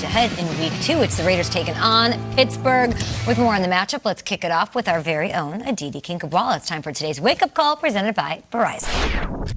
looked ahead in Week 2. It's the Raiders taking on Pittsburgh. With more on the matchup, let's kick it off with our very own Aditi Kinkhabwala. It's time for today's wake-up call presented by Verizon.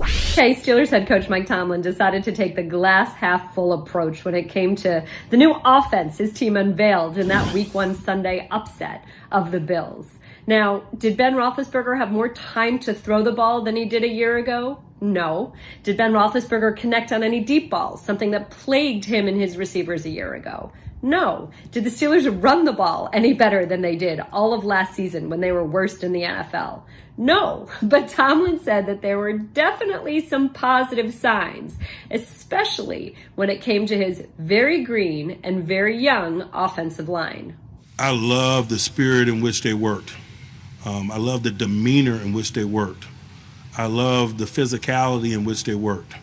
Okay, Steelers head coach Mike Tomlin decided to take the glass-half-full approach when it came to the new offense his team unveiled in that Week 1 Sunday upset of the Bills. Now, did Ben Roethlisberger have more time to throw the ball than he did a year ago? No. Did Ben Roethlisberger connect on any deep balls, something that plagued him and his receivers a year ago? No. Did the Steelers run the ball any better than they did all of last season when they were worst in the NFL? No. But Tomlin said that there were definitely some positive signs, especially when it came to his very green and very young offensive line. I love the spirit in which they worked. I love the demeanor in which they worked. I love the physicality in which they worked.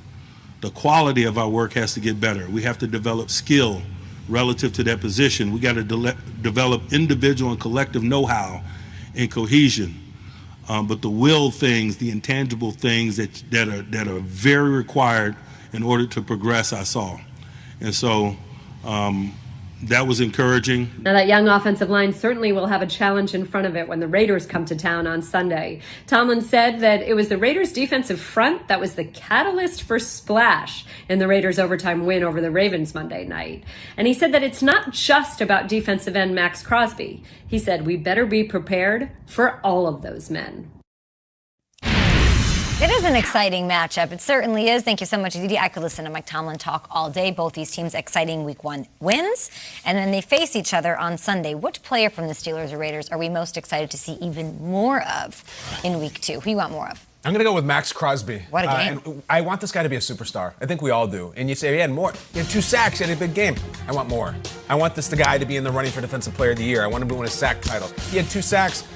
The quality of our work has to get better. We have to develop skill relative to that position. We got to develop individual and collective know-how and cohesion. But the will things, the intangible things that are very required in order to progress, I saw. And so that was encouraging. Now, that young offensive line certainly will have a challenge in front of it when the Raiders come to town on Sunday. Tomlin said that it was the Raiders' defensive front that was the catalyst for splash in the Raiders' overtime win over the Ravens Monday night. And he said that it's not just about defensive end Maxx Crosby. He said, we better be prepared for all of those men. It is an exciting matchup. It certainly is. Thank you so much, Aditi. I could listen to Mike Tomlin talk all day. Both these teams exciting Week 1 wins, and then they face each other on Sunday. Which player from the Steelers or Raiders are we most excited to see even more of in Week 2? Who you want more of? I'm going to go with Maxx Crosby. What a game. And I want this guy to be a superstar. I think we all do. And you say, he had more. He had 2 sacks. He had a big game. I want more. I want this guy to be in the running for Defensive Player of the Year. I want him to win a sack title. He had 2 sacks.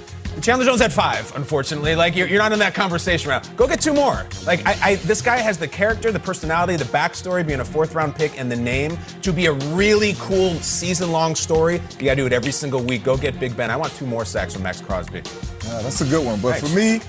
Chandler Jones had 5, unfortunately. Like, you're not in that conversation right now. Go get 2 more. Like, this guy has the character, the personality, the backstory, being a 4th-round pick, and the name to be a really cool season-long story. You got to do it every single week. Go get Big Ben. I want 2 more sacks from Maxx Crosby. That's a good one. But for me,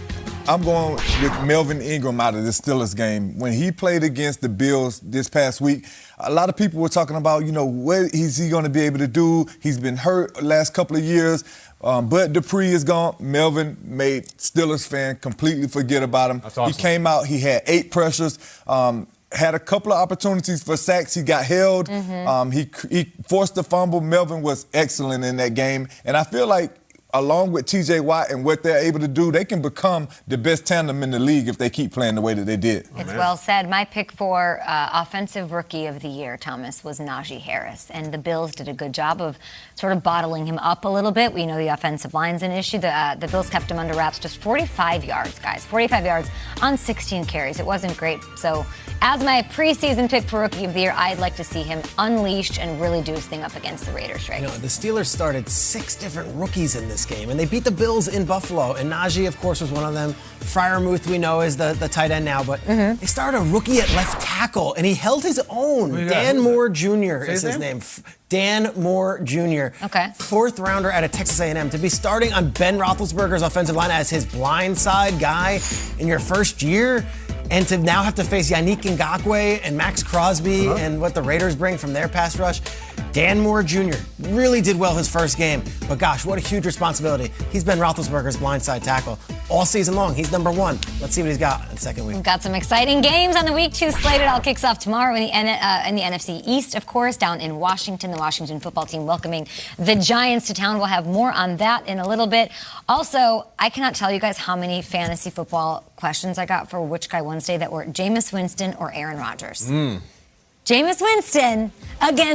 I'm going with Melvin Ingram out of the Steelers game. When he played against the Bills this past week, a lot of people were talking about, what is he going to be able to do? He's been hurt the last couple of years. But Dupree is gone. Melvin made Steelers fan completely forget about him. That's awesome. He came out. He had 8 pressures. Had a couple of opportunities for sacks. He got held. He forced the fumble. Melvin was excellent in that game. And I feel like, along with T.J. Watt and what they're able to do, they can become the best tandem in the league if they keep playing the way that they did. It's well said. My pick for Offensive Rookie of the Year, Thomas, was Najee Harris. And the Bills did a good job of sort of bottling him up a little bit. We know the offensive line's an issue. The Bills kept him under wraps. Just 45 yards, guys. 45 yards on 16 carries. It wasn't great. So as my preseason pick for Rookie of the Year, I'd like to see him unleashed and really do his thing up against the Raiders. Right? The Steelers started 6 different rookies in this game, and they beat the Bills in Buffalo, and Najee, of course, was one of them. Freiermuth, we know, is the tight end now, but they started a rookie at left tackle, and he held his own. Dan Moore Jr. is his name. Dan Moore Jr. Okay. 4th rounder out of Texas A&M. To be starting on Ben Roethlisberger's offensive line as his blindside guy in your first year, and to now have to face Yannick Ngakoue and Maxx Crosby and what the Raiders bring from their pass rush. Dan Moore Jr. really did well his first game, but gosh, what a huge responsibility. He's been Roethlisberger's blindside tackle all season long. He's number 1. Let's see what he's got in the second week. We've got some exciting games on the Week 2 slate. It all kicks off tomorrow in the NFC East, of course, down in Washington. The Washington football team welcoming the Giants to town. We'll have more on that in a little bit. Also, I cannot tell you guys how many fantasy football questions I got for Which Guy Wednesday that were Jameis Winston or Aaron Rodgers. Jameis Winston against